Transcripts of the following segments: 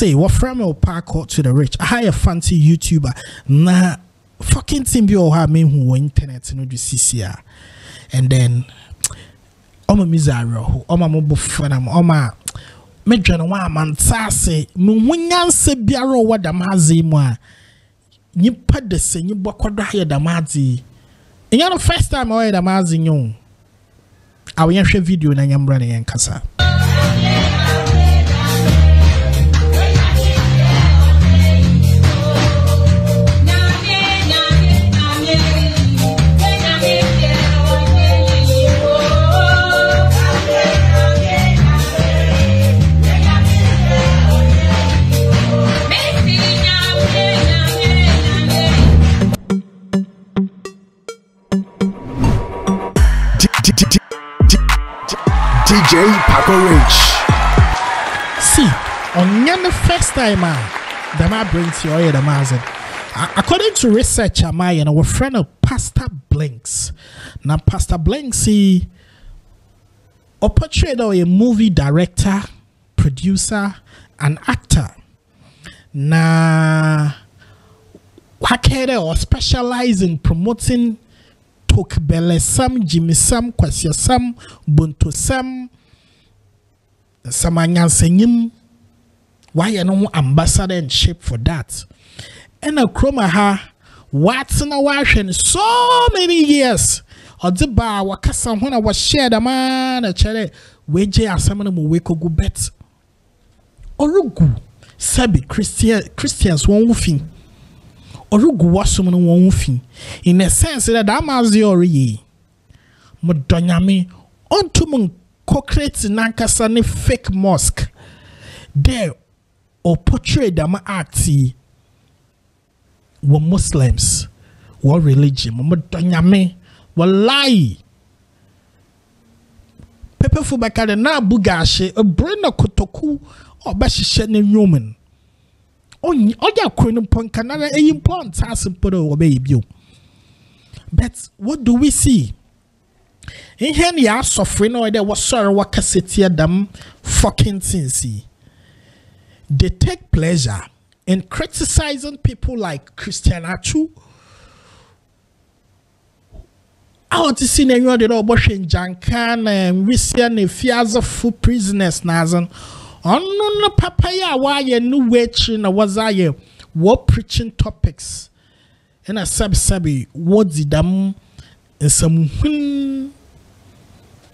say what from a park to the rich. I hire a fancy YouTuber. Nah, fucking thing be all have me who internet no do CCR. And then Oma Mizaro, Oma Mobo Fanam, Oma Medjana wa man say Munyan se biaro wa damazi moi. You put the same you bokwada here damazi. And you're the first time I heard damazi yon. I will share video na yambrani and kasa. DJ Paco Rich. See, on the first time, the man brings you all the mazin. According to research, and our friend of Pastor Blinks. Now, Pastor Blinks, he portrayed a movie director, producer, and actor. Now, Wakere or specialize in promoting Tokbele Sam, Jimmy Sam, Kwasya Sam, Bunto Sam, Samanyan Senyim. Why you no ambassador and shape for that? And a chroma ha, what's in a wash in so many years. Or the bar, Wakasa, when I was shared a man, a cherry, Waje as someone who wake go bet. Orugu, Sabi Christians won't woofing. Orugu was someone who won't woofing. In a sense that I'm as the ori. Modonyame, on to mon concrete Nankasani fake mosque. There, or portray them acti were Muslims, were religion, Modonyame, were lie. Pepe Fubakade na bugashe, a brain of Kotoku, or Bashishan Roman. Only other Queen Pon Canada, a important task and put over baby. But what do we see? In here, you are suffering, or there was sorrow, what cassette them fucking sincere. They take pleasure in criticizing people like Christian Achu. I want to see anyone that abortion Jankan and we see any fears of full prisoners Nazan. On no papaya, why you new witching or was I what preaching topics and a sabi what did them and some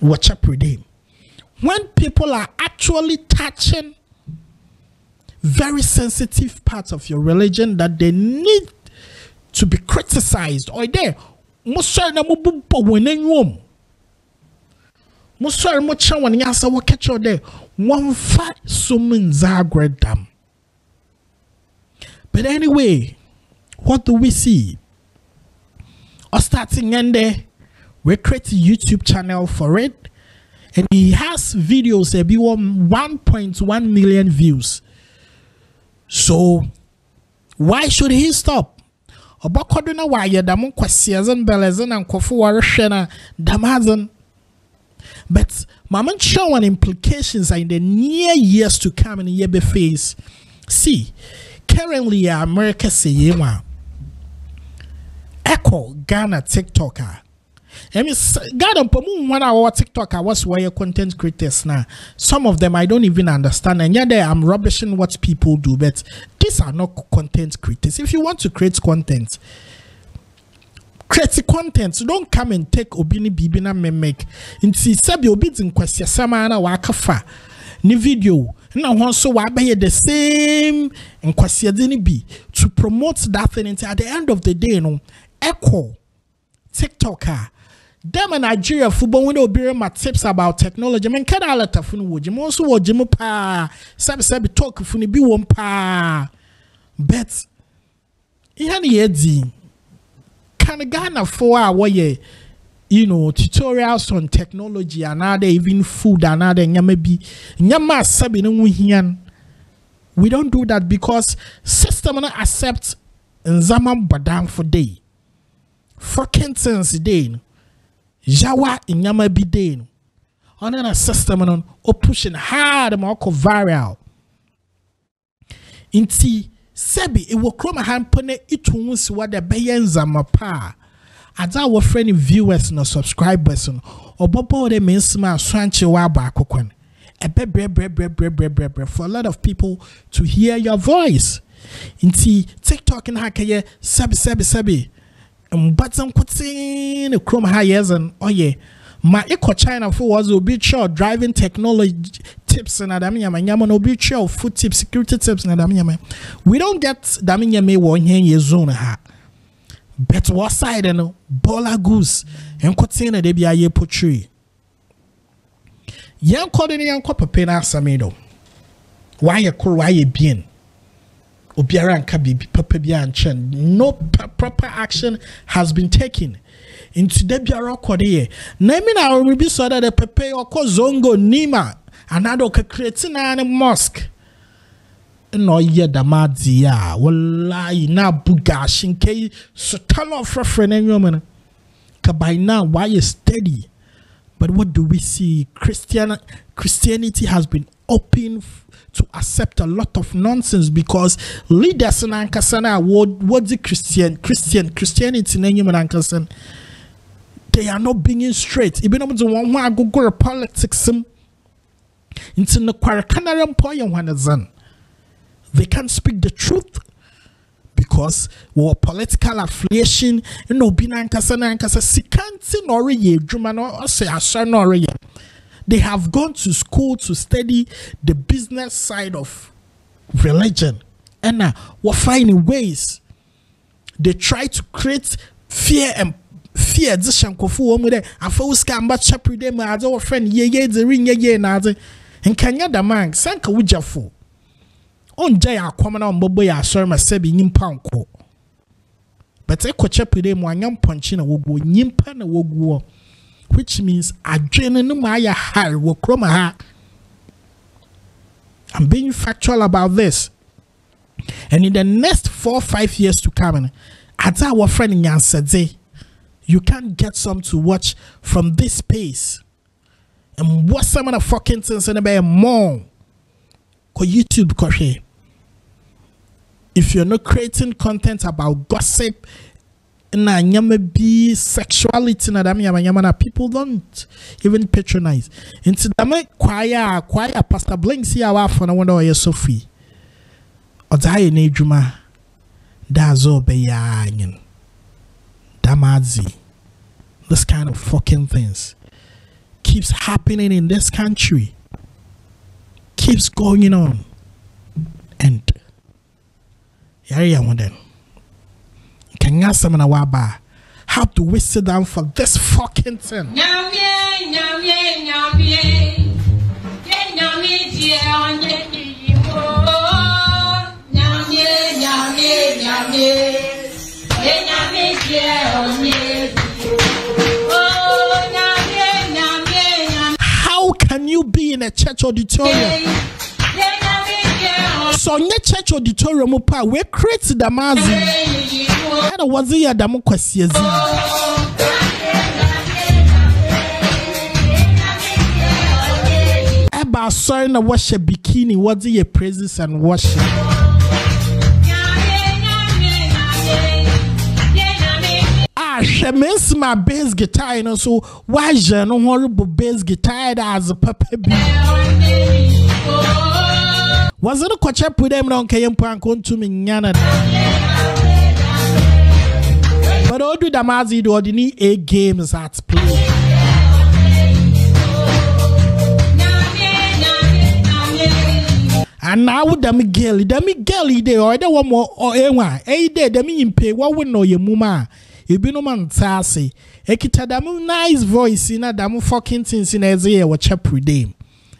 watch up with him. When people are actually touching very sensitive parts of your religion that they need to be criticized, or there, Musar na mubupo wenen wom. Musar mucha wani yasa wakacho there. One fat summon zagredam. But anyway, what do we see? Or starting and there, we create a YouTube channel for it, and he has videos that be 1.1 million views. So why should he stop? Obakoduna why ya damu kwasiazan belezan and kofu warashena damazan. But Maman show implications are in the near years to come in the year face. See, currently America say Echo Ghana TikToker. I mean, Ghana Pomu 1 hour TikToker was where content creators now. Some of them I don't even understand, and yet I'm rubbishing what people do. But these are not content creators. If you want to create content, don't come and take Obini Bibina Memek. Inti Sabi Obits in Questia Samana Wakafa. Ni video. Now also wabe the same in Questia Dinibi to promote that thing. At the end of the day, no Echo TikToker. Them in Nigeria football window be my tips about technology. I mean, can I let a fun wood? You also watch Jim Pa. Sabi talk funi be one pa. But can Ghana 4 hour tutorials on technology and other even food and other nyama sabi no hian. We don't do that because system na accept nzama badam for day. Fucking sense day. Jawa inyama bi day. On a system on pushing hard more viral. Inti sebi e wo kroma hampone itu si wada beyenza mapa. Ada wo friend viewers no subscribers no obobo de mensima swanche wa ba akokon. Bre for a lot of people to hear your voice. Inti TikTok in hakaye sebi. Mbatam kutin kroma ha years and oye. Ma iko China for was obi show driving technology tips and adaminyama no obi show food tips security tips and adaminyama. We don't get daminyama wo hen zone ha. But what side no bola goose and kutin de bia ye portray. Yan kodini yan ko pepe na asamido. Why ye kuro why ye bien. Obiara nka bibi pepe bia nchen. No proper action has been taken. Into the biara kode na mi na we be so that the pepe oko zongo nima anado ka create na mosque no ye damadi ya wallahi na buga shinke so tell of reference enyomen ka by now why is steady. But what do we see? Christianity has been open to accept a lot of nonsense because leaders in Ankasana what the Christianity in Ankasana, they are not being straight. Even though one go politics into the Kwarakanaram Poyan one they can't speak the truth because political affiliation, you know, they have gone to school to study the business side of religion, and now we're finding ways. They try to create fear. This shankofu omude afauska amba chapri dem azo friend ye the ring ye na ade nkanya da man sanka wujafo onja ya kwama na mbobbo ya asori ma sebi nyimpa nko but eko chapri dem anyam ponchi na wogu nyimpa na wogu, which means adwene no ma ya har wo kroma ha. I'm being factual about this, and in the next 4 or 5 years to come, as our friend Nyansade, you can't get some to watch from this space. And what some of the fucking things in the more for YouTube, Koshi. If you're not creating content about gossip and sexuality, people don't even patronize. Into the choir, Pastor Blinks here, I wonder why you're so free. Or die in a juma. That's all beyan. Damazi. This kind of fucking things keeps happening in this country, keeps going on, and can you ask how do we sit down for this fucking thing? How can you be in a church auditorium? So in the church auditorium, we create the mazi. And was here the mukwasiezi. Eba sorry na worship bikini. Was here praises and worship. She means my bass guitar, you know, so why je no horrible bass guitar as a puppy? Was it a coach up with them on Kayam to me, Yana? But all do the Mazi do the A games at play. And now with the Miguel, they or the one more or a day, the me in pay, what would know your muma? You be no man sassy. Ekita damu nice voice in a damu fucking things in Isaiah what chap redeem.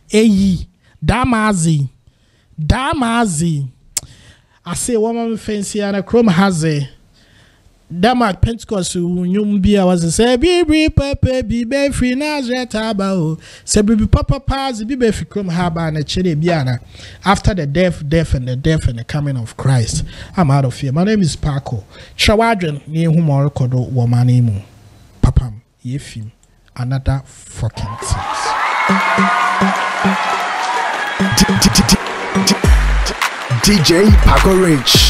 Eyi, Damazi. I say woman fancy and a chrome has a Dama Pentecost who was a be papa be free Nazareth abao. Sebi papa pass be free chrome harbor and a chili biana. After the death and the coming of Christ. I'm out of here. My name is Paco. Chawadran near whom I record womanimu. Papam, yefim, another fucking things. DJ Paco Rich.